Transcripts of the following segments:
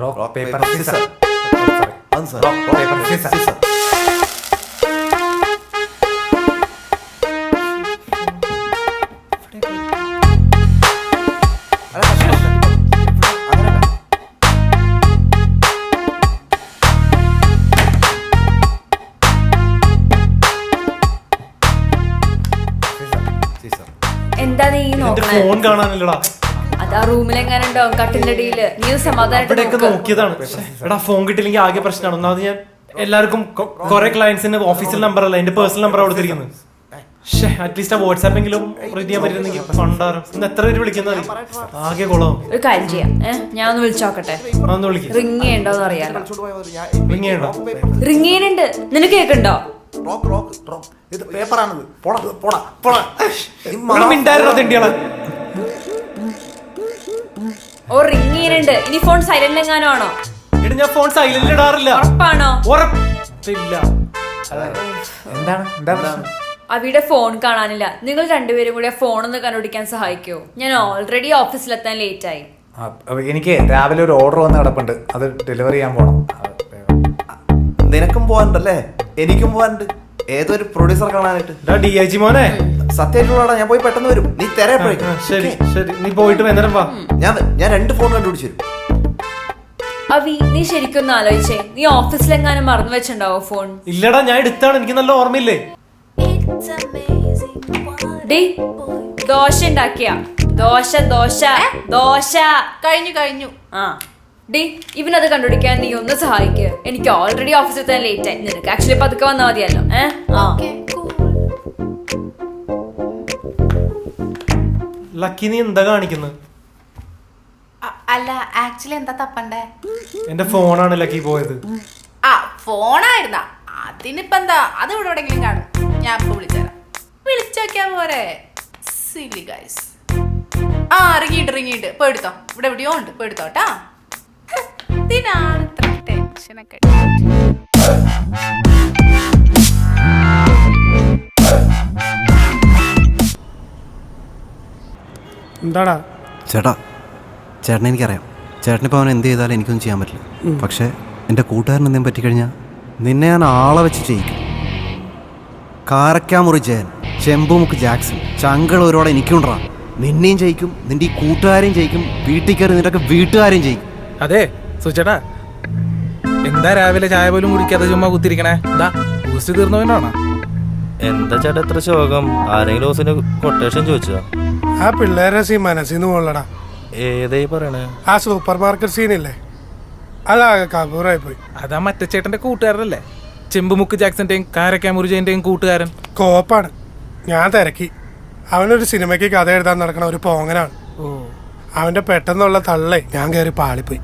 Rock, paper, scissors. Answer. Rock, paper, scissors. എന്താ നീ phone കാണാനില്ലടാ. അതാ റൂമിലെങ്ങാനുണ്ടോ കട്ടിന്റെ അടിയില് നീ ഇവിടെയൊക്കെ നോക്കിയതാണ്. എടാ ഫോൺ കിട്ടില്ലെങ്കിൽ ആകെ പ്രശ്നമാണ്. ഒന്നാമത് ഞാൻ എല്ലാവർക്കും കുറെ ക്ലയൻസിന് ഓഫീസിൽ നമ്പർ അല്ല എന്റെ പേഴ്സണൽ നമ്പർ കൊടുത്തിരിക്കുന്നത്. അറ്റ്ലീസ്റ്റ് ആ വാട്സാപ്പെങ്കിലും റീഡ് ചെയ്യാൻ പറ്റുന്നെങ്കിൽ ഫണ്ടാറും ഇന്ന് എത്ര പേര് വിളിക്കുന്നത് ആകെ കുളവും. ഒരു കാര്യം ചെയ്യാം, ഞാൻ ഒന്ന് വിളിച്ചോക്കട്ടെ. ഒന്ന് വിളിക്കും. റിങ് ചെയ്യണ്ടോന്ന് അറിയാലോ. റിങ് ചെയ്യണ്ടോ? റിങ് ചെയ്യുന്നുണ്ട്. നിനക്ക് കേൾക്കണ്ടോ? ഇത് പേപ്പറാണിത്. ഓ റിങ് ചെയ്യുന്നുണ്ട്. ഇനി ഫോൺ സൈലന്റ് എങ്ങാനോ ആണോ? എടാ ഞാൻ ഫോൺ സൈലന്റ് ഇടാറില്ല. ഉറപ്പാണോ? ഉറപ്പില്ല. എന്താണ് അവിടെ ഫോൺ കാണാനില്ല. നിങ്ങൾ രണ്ടുപേരും കൂടി ആ ഫോൺ ഒന്ന് കണ്ടുപിടിക്കാൻ സഹായിക്കോ? ഞാൻ ഓൾറെഡി ഓഫീസിലെത്താൻ ലേറ്റ് ആയി. എനിക്ക് രാവിലെ ഒരു ഓർഡർ വന്ന് കിടപ്പുണ്ട്, അത് ഡെലിവറി ചെയ്യാൻ പോണം. നിനക്കും പോവാനുണ്ടല്ലേ? എനിക്കും പോവാനുണ്ട്. ഏതൊരു പ്രൊഡ്യൂസർ കാണാനായിട്ട്. DIG മോനെ സത്യമായിട്ടുള്ളടാ, ഞാൻ പോയി പെട്ടെന്ന് വരും. നീ തരപ്പോഴേക്കും. ശരി ശരി, നീ പോയിട്ട് വന്നേരം വാ. ഞാൻ 2 ഫോൺ കണ്ടുപിടിച്ചു തരും. അവി നീ ശരിക്കൊന്ന് ആലോചിച്ചേ. നീ ഓഫീസിലെങ്ങാനും മറന്നു വെച്ചിണ്ടാവോ ഫോൺ? ഇല്ലടാ, ഞാൻ എടുത്താണ്. എനിക്ക് നല്ല ഓർമ്മയില്ലേ. ഡി ദോശ ഉണ്ടാക്കിയ ദോശ ദോശ ദോശ കഴിഞ്ഞു. ആ ഡി ഇവനത് കണ്ടുപിടിക്കാൻ നീ ഒന്ന് സഹായിക്ക്. എനിക്ക് ഓൾറെഡി ഓഫീസിൽ തന്നെ ലേറ്റ് ആയി. നിനക്ക് ആക്ച്വലി പതുക്കെ വന്നാൽ മതിയല്ലോ. ലക്കി നീ എന്താ കാണിക്കുന്നത്? അല്ല ആക്ച്വലി എന്താ തപ്പണ്ടേ? എന്റെ ഫോണാണ് ലക്കി പോയത്. ആ ഫോണായിരുന്നാ? അതിനിപ്പോ എന്താ, അത് ഇവിടെ എവിടെയെങ്കിലും കാണും. ഞാൻ ഇപ്പൊ വിളിച്ചുതരാം. വിളിച്ചോക്കാ പോരെ. Silly guys. ആ ഇറങ്ങിയിട്ട് പോയി എടുത്തോ. ഇവിടെ എവിടെയോ ഉണ്ട്, പോയി എടുത്തോട്ടാ. ഇതിനാണ് ഇത്ര ടെൻഷനൊക്കെ. എന്താടാ ചേട്ടനെ എനിക്കറിയാം. ചേട്ടനിപ്പോൾ അവൻ എന്ത് ചെയ്താലും എനിക്കൊന്നും ചെയ്യാൻ പറ്റില്ല. പക്ഷേ എൻ്റെ കൂട്ടുകാരൻ എന്തെങ്കിലും പറ്റിക്കഴിഞ്ഞാൽ നിന്നെ ഞാൻ ആളെ വെച്ച് ചെയ്യിക്കും. കാരക്കാമുറി ജയൻ, ചെമ്പുമുക്ക് ജാക്സൺ, ചങ്കളൂരോടെ എനിക്കുണ്ടാ. നിന്നെയും ജയിക്കും, നിന്റെ ഈ കൂട്ടുകാരെയും ജയിക്കും, വീട്ടിൽ കയറി നിന്റെ വീട്ടുകാരെയും ജയിക്കും. അതെ സുചേട്ടാ, എന്താ രാവിലെ ചായ പോലും കുടിക്കാതെ ചുമ്മാ കുത്തിരിക്കണേ? എന്താ ബൂസ്റ്റ് തീർന്നവനാണോ? എന്താ ചേട്ടാ ഇത്ര ശോകം? ആരെങ്കിലും ഹൗസിന് കൊട്ടേഷൻ ചോദിച്ചതാ? ആ പിള്ളേരെ സീൻ മനസ്സിന്ന് പോലടാ. ഏതായി പറയണേ? ആ സൂപ്പർ മാർക്കറ്റ് സീനില്ലേ, അതാകെ കബൂറായി പോയി. അതാ മറ്റേ ചേട്ടന്റെ കൂട്ടുകാരനല്ലേ, ചെമ്പുമുക്ക് ജാക്സന്റെയും കാരക്കാമുറിജന്റെയും കൂട്ടുകാരൻ. കോപ്പാണ്. ഞാൻ തിരക്കി. അവനൊരു സിനിമയ്ക്ക് കഥ എഴുതാൻ നടക്കണ ഒരു പോങ്ങനാണ്. അവന്റെ പെട്ടെന്നുള്ള തള്ളേ ഞാൻ കയറി പാളിപ്പോയി.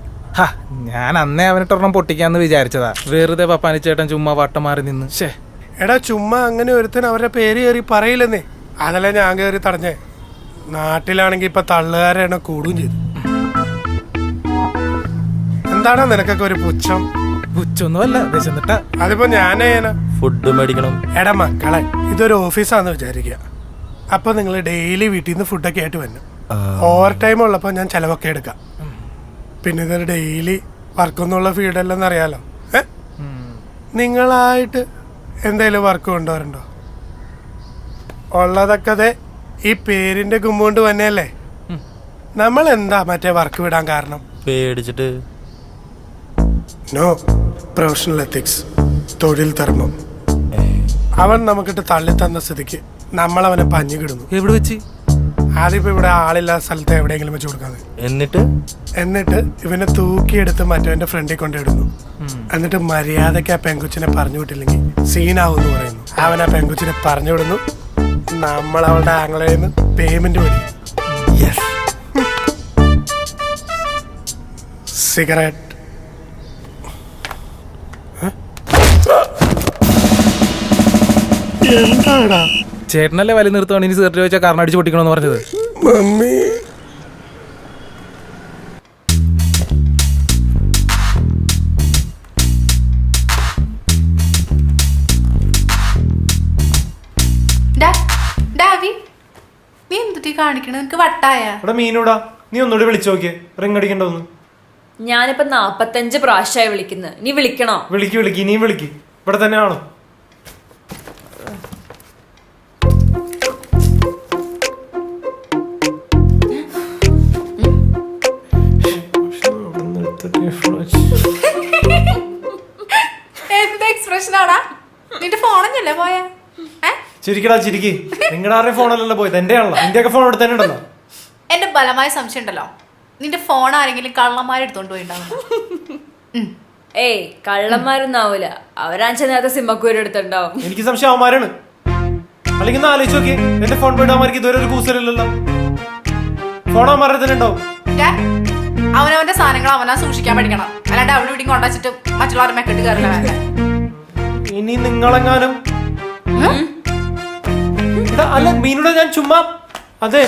ഞാൻ അന്നേ അവനിട്ടൊരെണ്ണം പൊട്ടിക്കാന്ന് വിചാരിച്ചതാ. വെറുതെ പപ്പാനിച്ചേട്ടൻ ചുമ്മാ വട്ടം മാറി നിന്ന്. എടാ ചുമ്മാ അങ്ങനെ ഒരുത്തൻ അവരുടെ പേര് കയറി പറയില്ലെന്നേ. അതല്ലേ ഞാൻ കയറി തടഞ്ഞേ. നാട്ടിലാണെങ്കി ഇപ്പൊ തള്ളുകാരെയാണ് കൂടുകയും ചെയ്തു. എന്താണോ നിനക്കൊക്കെ ഒരു പുച്ഛം? പുച്ഛൊന്നുമല്ല, വിശന്നിട്ടാ. അതിപ്പോ ഞാനേന ഫുഡ് മേടിക്കണം. എടാ മക്കളെ, ഇതൊരു ഓഫീസാന്ന് വിചാരിക്കുക. അപ്പൊ നിങ്ങൾ ഡെയിലി വീട്ടിൽ നിന്ന് ഫുഡൊക്കെ ആയിട്ട് വരണം. ഓവർ ടൈം ഉള്ളപ്പോ ഞാൻ ചെലവൊക്കെ എടുക്കാം. പിന്നെ ഇതൊരു ഡെയിലി വർക്കൊന്നുള്ള ഫീൽഡല്ലെന്ന് അറിയാലോ. നിങ്ങളായിട്ട് എന്തേലും വർക്ക് കൊണ്ടുവരണ്ടോ? ഉള്ളതൊക്കെ അതെ ഈ പേരിന്റെ കുമ്പുകൊണ്ട് തന്നെയല്ലേ. നമ്മൾ എന്താ മറ്റേ വർക്ക് വിടാൻ കാരണം? പേടിച്ചിട്ട്. നോ പ്രൊഫഷണൽ എത്തിക്സ്, തൊഴിൽ ധർമ്മം. അവൻ നമുക്കിട്ട് തള്ളി തന്ന സ്ഥിതിക്ക് നമ്മളവനെ പഞ്ഞു കിടുന്നു. എവിടെ വെച്ച്? ആദ്യം ഇവിടെ ആളില്ലാത്ത സ്ഥലത്ത് എവിടെയെങ്കിലും വെച്ച് കൊടുക്കാതെ. എന്നിട്ട് ഇവനെ തൂക്കിയെടുത്ത് മറ്റവന്റെ ഫ്രണ്ടിൽ കൊണ്ടിടുന്നു. എന്നിട്ട് മര്യാദയ്ക്ക് ആ പെങ്കുച്ചിനെ പറഞ്ഞു വിട്ടില്ലെങ്കിൽ സീനാവും എന്ന് പറയുന്നു. അവൻ ആ പെങ്കുച്ചിനെ പറഞ്ഞു വിടുന്നു. നമ്മൾ അവളുടെ ആംഗ്ലയിൽ പേയ്മെന്റ് മേടിക്കും. സിഗരറ്റ്. എന്താടാ ചേട്ടനല്ലേ വലിയ നിർത്തുവാണ് ഇനി സിഗരറ്റ് വെച്ചാൽ കാരണം അടിച്ചു പൊട്ടിക്കണമെന്ന് പറഞ്ഞത്? മമ്മി നീ എന്തുട്ടി കാണിക്കണ? നിനക്ക് വട്ടായ? മീനൂടാ, നീ ഒന്നുകൂടി വിളിച്ചു നോക്കിയേ. റിങ് അടിക്കണ്ടോന്ന്. ഞാനിപ്പോ 45 പ്രാവശ്യമായി വിളിക്കുന്നത്. നീ വിളിക്കണോ? വിളിക്ക് ഇനിയും വിളിക്ക്. ഇവിടെ തന്നെ ആണോ? എന്ത് എക്സ്പ്രഷൻ ആടാ? നിന്റെ ഫോണല്ലേ പോയാ? ചിരിക്കടാ ചിരിക്ക്. നിങ്ങളുടെ ആരുടെയും ഫോണല്ലല്ലോ പോയത്, എന്റെ ആണല്ലോ. ഇന്ത്യയൊക്കെ ഫോൺ ഇവിടെ തന്നെ ഉണ്ടല്ലോ. എന്റെ ബലമായ സംശയം ഉണ്ടല്ലോ, നിന്റെ ഫോൺ ആരെങ്കിലും കള്ളന്മാരെടുത്തോണ്ട് പോയിണ്ടാവും. ഏയ് കള്ളന്മാരൊന്നും ആവൂല. അവരാഴ്ച നേരത്തെ സിമ്മക്കൂര് എടുത്തിട്ടുണ്ടാവും. എനിക്ക് സംശയം അവന്മാരാണ്. അല്ലെങ്കിൽ ഒന്ന് ആലോചിച്ച് നോക്കി, എന്റെ ഫോൺ പോയിട്ട് അവന്മാർക്ക് ഇതുവരെ ഒരു കൂസലില്ലല്ലോ. ഫോൺ അവന്മാരുടെ തന്നെ ഉണ്ടാവും. അവനവന്റെ സാധനങ്ങൾ അവനാ സൂക്ഷിക്കാൻ പഠിക്കണം, അല്ലാണ്ട് അവിടെ ഇവിടെ കൊണ്ടുവച്ചിട്ട് മറ്റുള്ളവരുടെ മെക്കെട്ട് കയറില്ല. ഇനി നിങ്ങളെങ്ങാനും അല്ല മീനുടെ ഞാൻ ചുമ്മാ അതെ.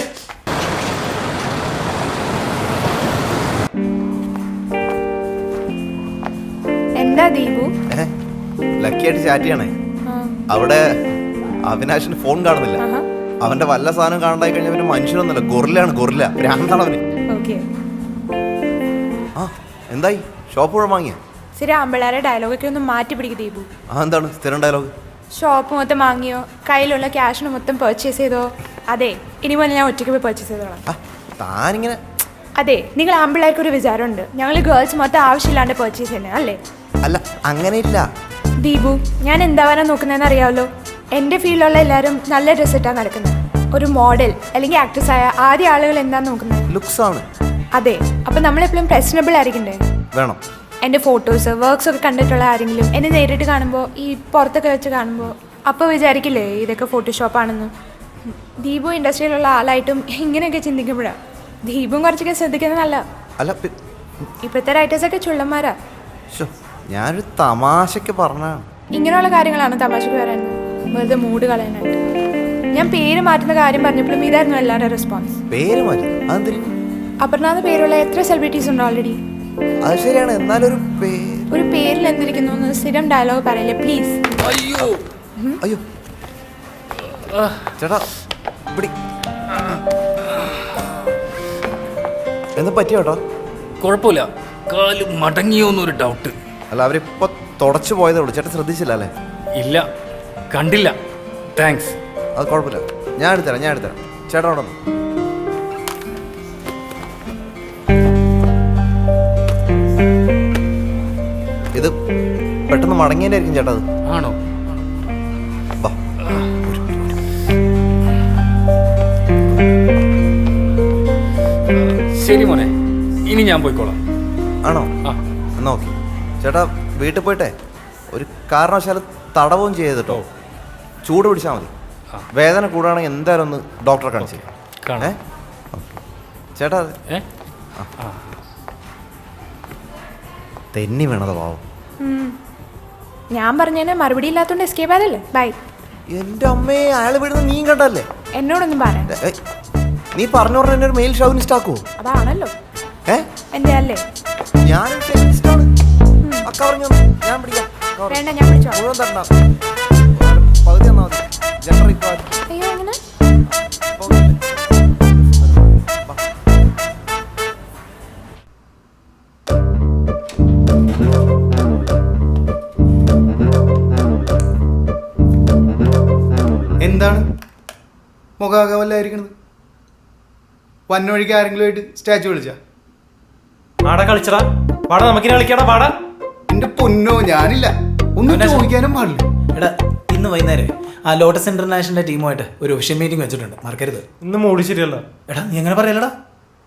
എന്താ ദീപു? ലക്കിയായിട്ട് ചാറ്റ് ചെയ്യണേ. അവിടെ അവിനാശിന് ഫോൺ കാണുന്നില്ല. അവന്റെ വല്ല സാധനം കാണാണ്ടായി കഴിഞ്ഞാൽ പിന്നെ മനുഷ്യനൊന്നുമല്ല, ഗൊറില്ലാണ്, ഗൊറില്ല. ഭ്രാന്താണ് അവന്. ആ എന്തായി, ഷോപ്പ് കൂടെ വാങ്ങിയ? ശരി, ആമ്പിള്ളേരെ ഡയലോഗൊക്കെ ഒന്ന് മാറ്റി പിടിക്കും ദീപു. എന്താണ് സ്ഥിരം ഡയലോഗ്? ഷോപ്പ് മൊത്തം വാങ്ങിയോ, കയ്യിലുള്ള ക്യാഷിന് മൊത്തം പർച്ചേസ് ചെയ്തോ? അതെ, ഇനി മുതൽ ഞാൻ ഒറ്റയ്ക്ക് പോയി പർച്ചേസ് ചെയ്തോളാം. താനിങ്ങനെ. അതെ, നിങ്ങൾ ആമ്പിള്ളേർക്ക് ഒരു വിചാരമുണ്ട് ഞങ്ങൾ ഗേൾസ് മൊത്തം ആവശ്യമില്ലാണ്ട് പർച്ചേസ് ചെയ്യുന്നത് അല്ലേ? അല്ല അങ്ങനെയില്ല ദീപു. ഞാൻ എന്താവാനാ നോക്കുന്നതെന്ന് അറിയാമല്ലോ. എൻ്റെ ഫീൽഡിലുള്ള എല്ലാവരും നല്ല ഡ്രസ് ഇട്ടാണ് നടക്കുന്നത്. ഒരു മോഡൽ അല്ലെങ്കിൽ ആക്ട്രസ് ആയ ആദ്യ ആളുകൾ എന്താ നോക്കുന്നത്? ലുക്സ് ആണ്. അതെ, അപ്പം നമ്മളെപ്പോഴും പ്രശ്നബിൾ ആയിരിക്കണ്ടേ? വേണം. എൻ്റെ ഫോട്ടോസ് വർക്ക്സ് ഒക്കെ കണ്ടിട്ടുള്ള ആരെങ്കിലും എന്നെ നേരിട്ട് കാണുമ്പോൾ, ഈ പുറത്തൊക്കെ വെച്ച് കാണുമ്പോൾ അപ്പോൾ വിചാരിക്കില്ലേ ഇതൊക്കെ ഫോട്ടോഷോപ്പാണെന്ന്? ദീപു ഇൻഡസ്ട്രിയിലുള്ള ആളായിട്ടും ഇങ്ങനെയൊക്കെ ചിന്തിക്കുമ്പോഴാണ്. ദീപും കുറച്ചൊക്കെ ശ്രദ്ധിക്കുന്നത് നല്ല. അല്ല ഇപ്പോഴത്തെ റൈറ്റേഴ്സൊക്കെ ചുള്ളന്മാരാ. ഞാനൊരു തമാശക്ക് പറഞ്ഞാണ്. ഇങ്ങനെയുള്ള കാര്യങ്ങളാണ് തമാശക്ക് പറയുന്നത്, വെറുതെ മൂഡ് കളയാനായിട്ട്. ഞാൻ പേര് മാറ്റുന്ന കാര്യം പറഞ്ഞപ്പോഴും ഇതായിരുന്നു എല്ലാവരുടെ റെസ്പോൺസ്. പേര് മാറ്റി? അതെന്തിന്? അപർണാന്ന് പേരുള്ള എത്ര സെലിബ്രിറ്റീസ് ഉണ്ട് ഓൾറെഡി? അത് ശരിയാണ്, എന്നാലൊരു ഒരു പേരിൽ എന്തിരിക്കുന്നു എന്ന് സ്ഥിരം ഡയലോഗ് പറയില്ലേ പ്ലീസ്? അയ്യോ ചേട്ടാ പിടി. എന്താ പറ്റിയോട്ടോ? കുഴപ്പമില്ല, കാല് മടങ്ങിയോന്നൊരു ഡൗട്ട്. അല്ല അവരിപ്പോ തുടച്ചു പോയതേ ഉള്ളൂ, ചേട്ടൻ ശ്രദ്ധിച്ചില്ല അല്ലേ? ഇല്ല, കണ്ടില്ല. താങ്ക്സ്. അത് കുഴപ്പമില്ല, ഞാൻ എടുത്തരാം ചേട്ടാ അവിടെ വന്നു. ഇത് പെട്ടെന്ന് മടങ്ങിയതായിരിക്കും ചേട്ടാ. അത് ആണോ? വാ. ശരി മോനെ, ഇനി ഞാൻ പോയിക്കോളാം. ആണോ? എന്നാ ഓക്കെ ചേട്ടാ. വീട്ടിൽ പോയിട്ടെ ഒരു കാരണവശാലും തടവും ചെയ്തിട്ടോ, ചൂട് പിടിച്ചാൽ മതി. വേദന കൂടുകയാണെങ്കിൽ എന്തായാലും ഒന്ന് ഡോക്ടറെ കാണിച്ചേ. ചേട്ടാ തെന്നി വീണത് പാവം. ഞാൻ പറഞ്ഞതിന് മറുപടി ഇല്ലാത്തോണ്ട് എസ്കേപ്പ് ആയതല്ലേ. ബൈ. എന്റെ അമ്മയെ അയാൾ വീടുന്ന നീ കണ്ടല്ലേ? എന്നോടൊന്നും പറയാം. നീ പറഞ്ഞു പറഞ്ഞ എന്നെ ഒരു മെയിൽ ഷോവിനിസ്റ്റ് ആക്കുവോ? അതാണല്ലോ എന്റെ അല്ലേ. ഞാനൊരു ഫെമിനിസ്റ്റാണ്. അക്ക പറഞ്ഞു ഞാൻ പിടിക്കാം. വേണ്ട, ഞാൻ പിടിച്ചോ. മുഴുവൻ തരണ്ട, പകുതി തന്നാ മതി. General equality. അയ്യോ അങ്ങനെ. എന്താണ് മുഖാകവല്ലായിരിക്കണത്? വന്നൊഴിക്ക് ആരെങ്കിലും ആയിട്ട് സ്റ്റാച്ചു വിളിച്ചാ? ആടാ കളിച്ചടാ, പാടാ, നമുക്കിനി കളിക്കാടാ, പാടാ. എന്റെ പൊന്നോ, ഞാനില്ല, ഒന്നും ചോദിക്കാനും പാടില്ല. എടാ, ഇന്ന് വൈകുന്നേരം ആ ലോട്ടസ് ഇന്റർനാഷണൽ ടീമുമായിട്ട് ഒരു ഒഫീഷ്യൽ മീറ്റിംഗ് വെച്ചിട്ടുണ്ട്, മറക്കരുത്. ഇന്ന് മൂടി ശരിയല്ല. എടാ നീ എങ്ങനെ പറയലടാ?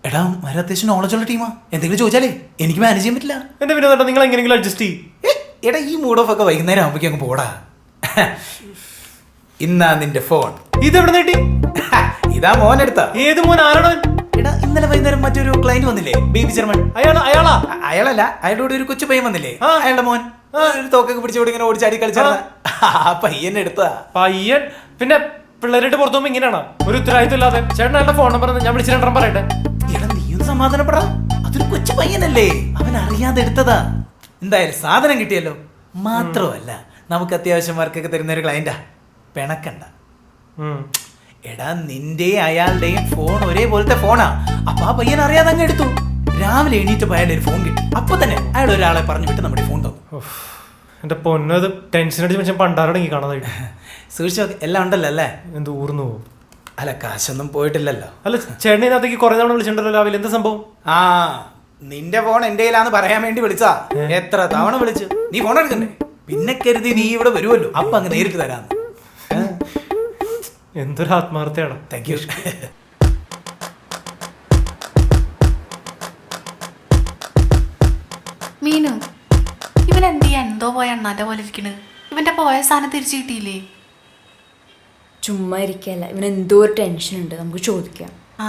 എടാ മര അത്യാവശ്യം നോളജുള്ള ടീമാ, എന്തെങ്കിലും ചോദിച്ചാലേ എനിക്ക് മാനേജ് ചെയ്യാൻ പറ്റില്ല. എന്റെ പിന്നെ നിങ്ങൾ എങ്ങനെയെങ്കിലും അഡ്ജസ്റ്റ് ചെയ്യും. എടാ ഈ മൂഡ് ഓഫ് ഒക്കെ വൈകുന്നേരം ആകുമ്പോഴേക്കും അങ്ങ് പോടാ. ഇന്നാ നിന്റെ ഫോൺ. ഇതെവിടെ നേട്ടി? ഇതാ മോൻ എടുത്താ. ഏത് മോൻ? ആരാണോ? എടാ ഇന്നലെ വൈകുന്നേരം മറ്റൊരു ക്ലയന്റ് വന്നില്ലേ, ബേബി ചെയർമാൻ. അയാളാ? അയാളല്ല, അയാളുടെ കൂടെ ഒരു കൊച്ചു പയ്യൻ വന്നില്ലേ, അയാളുടെ മോൻ. ഒരു തോക്കൊക്കെ പിടിച്ചോട് ഇങ്ങനെ ഓടിച്ചാടി കളിച്ചാ ആ പയ്യൻ എടുത്താ. പയ്യൻ പിന്നെ പിള്ളേരായിട്ട് പുറത്തു പോകുമ്പോ ഇങ്ങനെയാണോ? ഒരു ഉത്തരവാദിത്വം ഇല്ലാതെ. ചേട്ടൻ അയാളുടെ ഫോൺ നമ്പർ ഞാൻ വിളിച്ച് രണ്ടെണ്ണം പറയട്ടെ. എടാ നീ ഒന്ന് സമാധാനപ്പെടാ, അതൊരു കൊച്ചു പയ്യനല്ലേ, അവൻ അറിയാതെ എടുത്തതാ. എന്തായാലും സാധനം കിട്ടിയല്ലോ. മാത്രമല്ല നമുക്ക് അത്യാവശ്യം വർക്കൊക്കെ തരുന്ന ഒരു ക്ലയന്റാ, പിണക്കണ്ട. എടാ നിന്റെയും അയാളുടെയും ഫോൺ ഒരേപോലത്തെ ഫോണാ, അപ്പൊ ആ പയ്യൻ അറിയാതെ അങ്ങ് എടുത്തു. രാവിലെ എണീറ്റപ്പോൾ അയാളുടെ ഒരു ഫോൺ കിട്ടി. അപ്പൊ തന്നെ അയാൾ ഒരാളെ പറഞ്ഞു വിട്ട് നമ്മുടെ ഫോൺ തന്നു. എന്റെ പൊന്നത് ടെൻഷൻ അടിച്ച് മനുഷ്യൻ പണ്ടാറടങ്ങി കാണാതായിട്ട്. സൂക്ഷിച്ചോ, എല്ലാം ഉണ്ടല്ലോ അല്ലേ? എന്ത് ഊർന്നു പോകും. അല്ല, കാശൊന്നും പോയിട്ടില്ലല്ലോ. അല്ല, ചേട്ടനകത്തേക്ക് കുറെ തവണ വിളിച്ചിട്ടുണ്ടല്ലോ രാവിലെ, എന്താ സംഭവം? ആ, നിന്റെ ഫോൺ എന്റെ കയ്യിലാന്ന് പറയാൻ വേണ്ടി വിളിച്ചാ. എത്ര തവണ വിളിച്ചു, നീ ഫോൺ എടുക്കണ്ടേ? പിന്നെ കരുതി നീ ഇവിടെ വരുമല്ലോ, അപ്പൊ അങ്ങ് നേരിട്ട് തരാന്ന്. എന്തൊരു ആത്മാർത്ഥയാണ്. Thank you. മീനു, ഇവൻ എന്ത് ചെയ്യാ എന്തോ പോയ അണ്ണാന്റെ പോലെ ഇരിക്കണ്? ഇവന്റെ പോയ സാധനം തിരിച്ചു കിട്ടിയില്ലേ? ചുമ്മാ ഇരിക്കല്ല, ഇവന് എന്തോ ഒരു ടെൻഷൻ ഉണ്ട്, നമുക്ക് ചോദിക്കാം. ആ,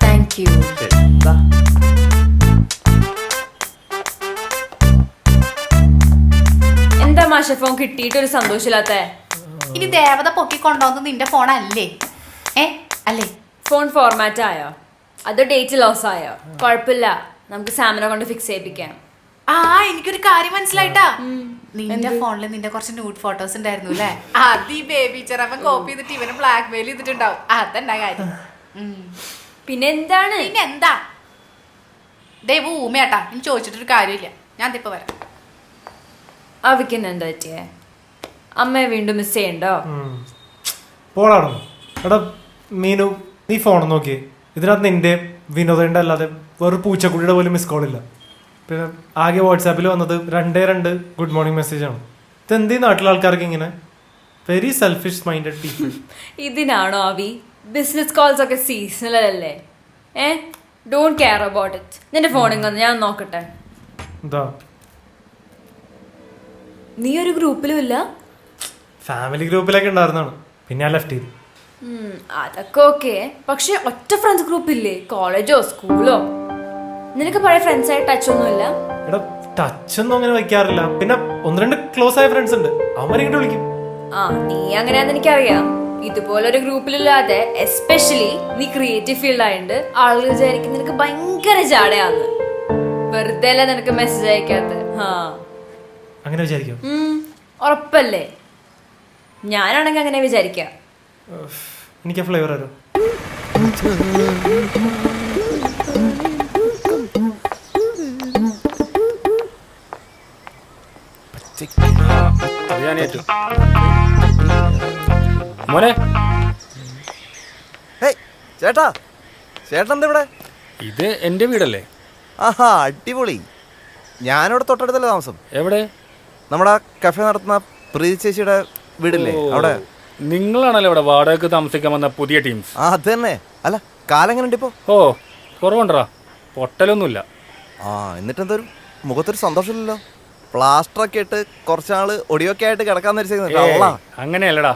താങ്ക് യു. എന്താ മാഷ ഫോൺ കിട്ടിയിട്ട് ഒരു സന്തോഷമില്ലാത്ത? ഇനി ദേവത പൊക്കി കൊണ്ടുവന്നത് നിന്റെ ഫോണല്ലേ? അല്ലേ? ഫോൺ ഫോർമാറ്റ് ആയോ? അതോ ഡേറ്റ് ലോസ് ആയോ? കുഴപ്പമില്ല, നമുക്ക് സാമിനെ കൊണ്ട് ഫിക്സ് ചെയ്യിപ്പിക്കാം. ആ, എനിക്കൊരു കാര്യം മനസ്സിലായിട്ടാ. നിന്റെ ഫോണിൽ നിന്റെ കുറച്ച് ന്യൂഡ് ഫോട്ടോസ് ഉണ്ടായിരുന്നു അല്ലേ? അത് ഈ ബേബി ചെറവൻ കോപ്പി ചെയ്തിട്ട് ഇവനെ ബ്ലാക്ക് മെയിൽ ചെയ്തിട്ടുണ്ടാവും. അതെന്നാ കാര്യം. പിന്നെ എന്താണ്? പിന്നെന്താ? ദൈവ ഊമയാട്ടാ, ഇനി ചോദിച്ചിട്ടൊരു കാര്യമില്ല. ഞാൻ ഇപ്പൊ വരാം. അവയ്ക്കെന്ന് എന്താ പറ്റിയേ? അമ്മയെ വീണ്ടും മിസ് ചെയ്യണ്ടോ? പോളാണോ? എടാ മീനു, നീ ഫോൺ നോക്കിയേ. ഇതിനകത്ത് നിന്റെ വിനോദന്റെ അല്ലാതെ വേറൊരു പൂച്ചക്കുട്ടിയുടെ പോലും മിസ് കോൾ ഇല്ല. പിന്നെ ആകെ വാട്സാപ്പിൽ വന്നത് 2 ഗുഡ് മോർണിംഗ് മെസ്സേജ് ആണ്. ഇതെന്തീ നാട്ടിലെ ആൾക്കാർക്ക് ഇങ്ങനെ വെരി സെൽഫിഷ് മൈൻഡഡ് പീപ്പിൾ. ഇതിനാണോ അവി? ബിസിനസ് കോൾസ് ഒക്കെ സീസണൽ അല്ലേ? Don't care about it. നിന്റെ ഫോണിൽ വന്ന് ഞാൻ നോക്കട്ടെ. എന്താ? നീ ഒരു ഗ്രൂപ്പിലും ഇല്ല? ഫാമിലി ഗ്രൂപ്പിലൊക്കെ ഉണ്ടായിരുന്നാണ്, പിന്നെ ഞാൻ ലെഫ്റ്റ് ചെയ്തു. അതൊക്കെ ഓക്കെ, പക്ഷെ ഒറ്റ ഫ്രണ്ട്സ് ഗ്രൂപ്പ് ഇല്ലേ? കോളേജോ സ്കൂളോ? നിനക്ക് പഴയ ഫ്രണ്ട്സ് ആയിട്ട് ടച്ച് ഒന്നും ഇല്ല? എടാ, ടച്ച് ഒന്നും അങ്ങനെ വയ്ക്കാറില്ല. പിന്നെ 1-2 ക്ലോസ് ആയ ഫ്രണ്ട്സ് ഉണ്ട്, അവരിങ്ങോട്ട് വിളിക്കും. നീ അങ്ങനെയാന്ന് എനിക്കറിയാം. ഇതുപോലൊരു ഗ്രൂപ്പിലില്ലാതെ എസ്പെഷ്യലി നീ ക്രിയേറ്റീവ് ഫീൽഡ് ആയതുകൊണ്ട് ആളുകൾ വിചാരിക്കും നിനക്ക് ഭയങ്കര ജാടയാന്ന്. വെറുതെ അല്ല നിനക്ക് മെസ്സേജ് അയക്കാത്ത. അങ്ങനെ വിചാരിക്കും? ഉറപ്പല്ലേ? ഞാനാണെങ്കിൽ അങ്ങനെ വിചാരിക്കാം. എനിക്ക് ഫ്ലേവർ ആരോ. മോനെ, ചേട്ടാ, ചേട്ടൻ എന്താ ഇവിടെ? ഇത് എന്റെ വീടല്ലേ? ആഹാ, അടിപൊളി. ഞാനിവിടെ തൊട്ടടുത്തല്ലേ താമസം. എവിടെ? നമ്മുടെ കഫേ നടത്തുന്ന പ്രീതി ചേച്ചിയുടെ വീടില്ലേ അവിടെ. നിങ്ങളാണല്ലോ ഇവിടെ വാടകയ്ക്ക് താമസിക്കാൻ വന്ന പുതിയ ടീംസ്? അത് തന്നെ. അല്ല, കാലം എങ്ങനെ ഉണ്ട് ഇപ്പോ? കുറവുണ്ടോ? പൊട്ടലൊന്നുമില്ല. എന്നിട്ടെന്തൊരു മുഖത്തൊരു സന്തോഷമില്ലല്ലോ. പ്ലാസ്റ്ററൊക്കെ ഇട്ട് കുറച്ചാള് ഒടിയൊക്കെ ആയിട്ട് കിടക്കാന്ന് വെച്ചാ. അങ്ങനെയല്ലടാ,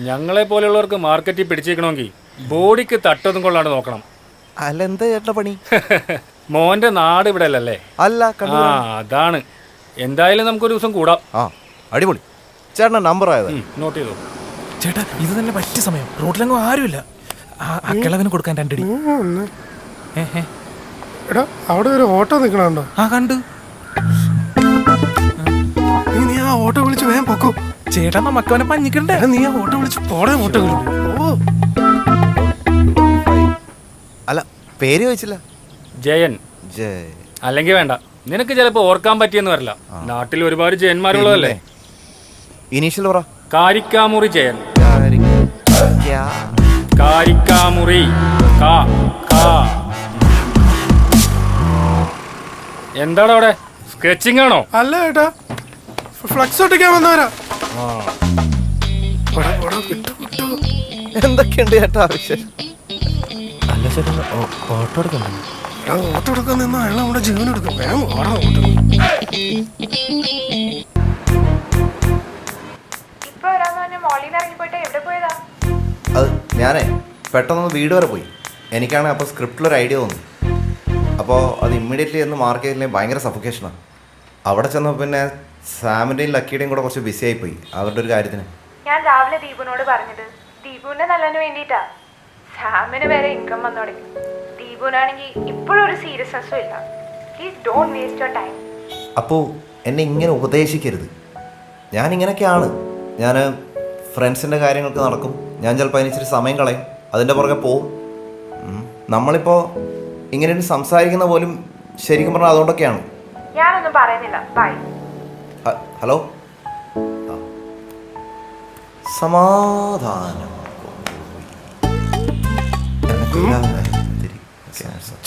ഞങ്ങളെ പോലെയുള്ളവർക്ക് മാർക്കറ്റിൽ പിടിച്ചേക്കണമെങ്കിൽ ബോഡിക്ക് തട്ടൊന്നും കൊള്ളാണ്ട് നോക്കണം. അല്ല, എന്താ ചേട്ടൻ്റെ പണി? മോന്റെ നാട് ഇവിടെ അല്ലല്ലേ? അല്ല, അതാണ്. എന്തായാലും നമുക്കൊരു ദിവസം കൂടാം. അടിപൊളി. ചേട്ടൻ്റെ നമ്പർ ആയത് നോട്ട് ചെയ്തോ. ചേട്ടാ, ഇത് തന്നെ പറ്റിയ സമയം. റോഡിലെങ്ങും ആരുമില്ല. കിളവിന് കൊടുക്കാൻ 2 അടി. എടാ, അവിടെ ഒരു ഓട്ടോ നിൽക്കണുണ്ടോ? കണ്ടു. നീ ആ ഓട്ടോ വിളിച്ച് വേഗം പൊക്കോ. ചേട്ടാ, നമുക്ക് അവനെ പഞ്ഞിക്കണ്ടേ? നീ ആ ഓട്ടോ വിളിച്ച് പോടെ. ഓട്ടോ അല്ല, പേര് ചോദിച്ചില്ല. ജയൻ. അല്ലെങ്കിൽ വേണ്ട, നിനക്ക് ചിലപ്പോ ഓർക്കാൻ പറ്റിയെന്ന് വരില്ല. നാട്ടിൽ ഒരുപാട് ജയന്മാരുള്ളതല്ലേ. ഇനീഷ്യൽ പറ. കാരിക്കാമുറി ജയൻ. കാരിക്കാമുറി. എന്താണ് അവിടെ? സ്കെച്ചിങ് ആണോ? അല്ല ചേട്ടാ, ഫ്ലക്സ് ഒട്ടിക്കാൻ വന്നവരാ. എന്തൊക്കെയുണ്ട് ചേട്ടാ ആവശ്യം? അല്ല ചേട്ടാ, ഓട്ടോ എടുക്കണ്ടേ? ഓട്ടോ എടുക്കാൻ നിന്നാ അയാൾ നമ്മുടെ ജീവൻ എടുക്കും. വേഗം ഓടാ. അത് ഞാനേ പെട്ടെന്ന് വീട് വരെ പോയി. എനിക്കാണെങ്കിൽ അപ്പോൾ സ്ക്രിപ്റ്റിലൊരു ഐഡിയ തോന്നി. അപ്പോൾ അത് ഇമ്മീഡിയറ്റ്ലി എന്ന് മാർക്ക് ചെയ്തില്ലെങ്കിൽ ഭയങ്കര സഫോക്കേഷനാണ്. അവിടെ ചെന്നപ്പോൾ പിന്നെ സാമിൻ്റെയും ലക്കിയുടെയും കൂടെ കുറച്ച് ബിസി ആയിപ്പോയി അവരുടെ ഒരു കാര്യത്തിന്. ഞാൻ രാവിലെ ദീപുവിനോട് പറഞ്ഞത് ദീപുവിന്റെ നല്ലതിന് വേണ്ടിയിട്ടാ. സാമിന് വരെ ഇൻകം വന്നു തുടങ്ങി. ദീപുവിനാണെങ്കിൽ ഇപ്പോഴും ഒരു സീരിയസ്നെസ്സും ഇല്ല. Please don't waste your time. അപ്പോൾ എന്നെ ഇങ്ങനെ ഉപദേശിക്കരുത്. ഞാനിങ്ങനെയൊക്കെയാണ്. ഞാൻ ഫ്രണ്ട്സിൻ്റെ കാര്യങ്ങൾക്ക് നടക്കും. ഞാൻ ചിലപ്പോൾ അതിനിച്ചിരി സമയം കളയും, അതിൻ്റെ പുറകെ പോവും. നമ്മളിപ്പോൾ ഇങ്ങനെ സംസാരിക്കുന്ന പോലും ശരിക്കും പറഞ്ഞാൽ അതുകൊണ്ടൊക്കെയാണ്. ഞാനൊന്നും പറയുന്നില്ല. ബൈ. ഹലോ, സമാധാനം.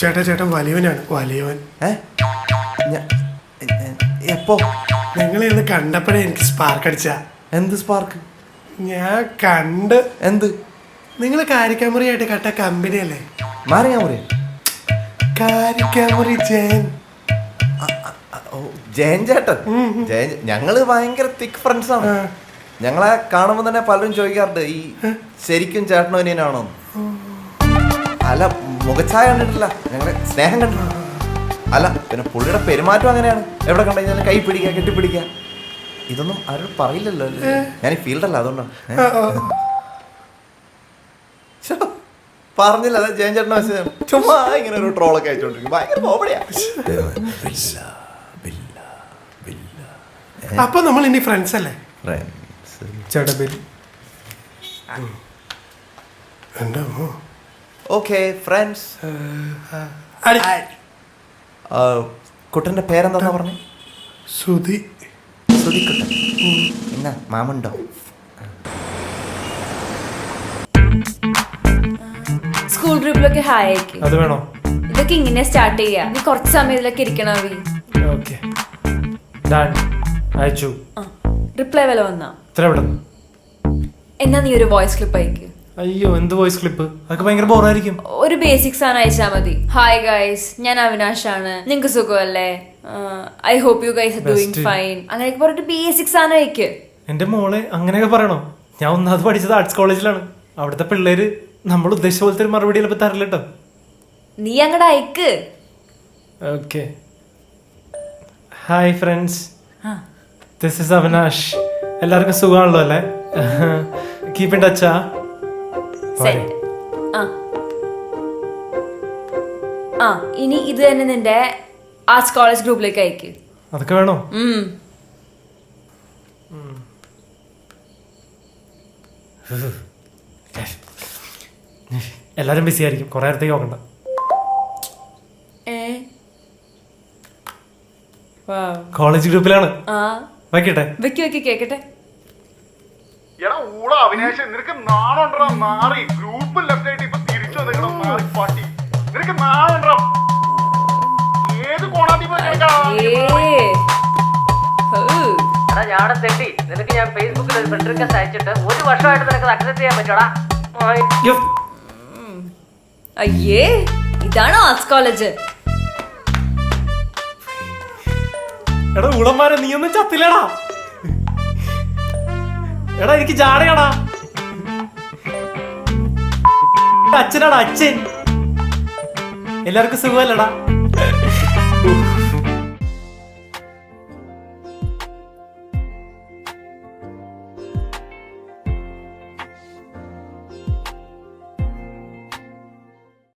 ചേട്ടൻ വലിയവനാണ്, വലിയവൻ. എപ്പോ? നിങ്ങളെ ഒന്ന് കണ്ടപ്പോഴേ എനിക്ക് സ്പാർക്ക് അടിച്ച. എന്ത് സ്പാർക്ക്? ഞാൻ കണ്ട്. എന്ത്? നിങ്ങൾ കാരിക്കാമുറിയായിട്ട് കട്ട കമ്പനിയല്ലേ? മാറിയാമുറി? കാരിക്കാമുറി ജയൻ. ജയൻ ചേട്ടൻ. ജയൻ, ഞങ്ങള് ഭയങ്കര തിക്ക് ഫ്രണ്ട്സ് ആണ്. ഞങ്ങളെ കാണുമ്പോൾ തന്നെ പലരും ചോദിക്കാറുണ്ട് ഈ ശരിക്കും ചേട്ടനോ അനിയനാണോ. അല്ല, മുഖച്ഛായ കണ്ടിട്ടില്ല, ഞങ്ങളെ സ്നേഹം കണ്ടിട്ടില്ല. അല്ല, പിന്നെ പുള്ളിയുടെ പെരുമാറ്റം അങ്ങനെയാണ്. എവിടെ കണ്ടുകഴിഞ്ഞാലും കൈ പിടിക്കുക, കെട്ടിപ്പിടിക്കുക. ഇതൊന്നും ആരോട് പറയില്ലല്ലോ. ഞാൻ ഈ ഫീൽഡല്ല, അതുകൊണ്ടാണ്. പറഞ്ഞില്ല, അതെ ജയൻ ചേട്ടൻ മെസ്സേജ് ചുമ്മാ ഇങ്ങനെ ഒരു ട്രോളൊക്കെ അയച്ചോണ്ടിരിക്കും. ഭയങ്കര കോമഡിയാ. അപ്പൊ നമ്മൾ ഇനി ഫ്രണ്ട്സ് അല്ലേ? ചേട്ടാ ബിൽ. Okay friends. കുട്ടന്റെ പേരെന്താ പറഞ്ഞു? സുധി. സുധിക്കുട്ടൻ. എന്നാ മാമുണ്ടോ? സ്കൂൾ ഗ്രൂപ്പിലൊക്കെ ഹായ് അയക്കും. അത് വേണോ? ഇതൊക്കെ ഇങ്ങനെ സ്റ്റാർട്ട് ചെയ്യാ. നീ കുറച്ച് സമയത്തിലൊക്കെ ഇരിക്കണം. Okay, done. അയച്ചു. റിപ്ലൈ വല്ല വന്നാ? ഇത്ര എവിടെ? എന്നാ നീ ഒരു വോയിസ് ക്ലിപ്പ് അയക്ക്. അയ്യോ, എന്ത് വോയിസ് ക്ലിപ്പ്? അതൊക്കെ ഭയങ്കര ബോറായിരിക്കും. ഒരു ബേസിക്സ് ആണ് അയച്ചാ മതി. ഹായ് ഗൈസ്, ഞാൻ അവിനാഷ് ആണ്. നിങ്ങക്ക് സുഖമല്ലേ? I hope you guys are doing fine. അങ്ങനെയൊക്കെ പറഞ്ഞിട്ട് ബേസിക്സ് ആണ് അയക്ക്. എന്റെ മോളെ അങ്ങനെയൊക്കെ പറയണോ? ഞാൻ ഒന്നാമത് പഠിച്ചത് ആർട്സ് കോളേജിലാണ്. അവിടുത്തെ പിള്ളേര് നമ്മൾ ഉദ്ദേശിച്ച പോലത്തെ ഒരു മറുപടി ചിലപ്പോൾ തരില്ല കേട്ടോ. നീ അങ്ങടെ അയക്ക്. Okay. Hi friends, this is Avinash. എല്ലാവർക്കും സുഖമാണല്ലോ അല്ലേ? Keep in touch. ഇനി ഇത് തന്നെ നിന്റെ ആർട്സ് കോളേജ് ഗ്രൂപ്പിലേക്ക് അയക്ക്. അതൊക്കെ വേണോ? എല്ലാരും ബിസി ആയിരിക്കും, കുറെ നേരത്തേക്ക് നോക്കണ്ട. കോളേജ് ഗ്രൂപ്പിലാണ്. വയ്ക്കട്ടെ? വെക്ക് കേക്കട്ടെ. നിനക്ക് ഞാൻ ഫേസ്ബുക്കിൽ ഒരു ഫ്രണ്ട് റിക്വസ്റ്റ് അയച്ചിട്ട് 1 വർഷമായിട്ട് നിനക്ക് അക്സെപ്റ്റ് ചെയ്യാൻ പറ്റോടാ? അയ്യേ, ഇതാണോ ആർട്സ് കോളേജ്? എടാ ഉളന്മാരെ, നീ ഒന്നും ചത്തില്ലടാ. എടാ എനിക്ക് ജാടയാടാ. അച്ഛനാടാ, അച്ഛൻ. എല്ലാവർക്കും സുഖമല്ലടാ?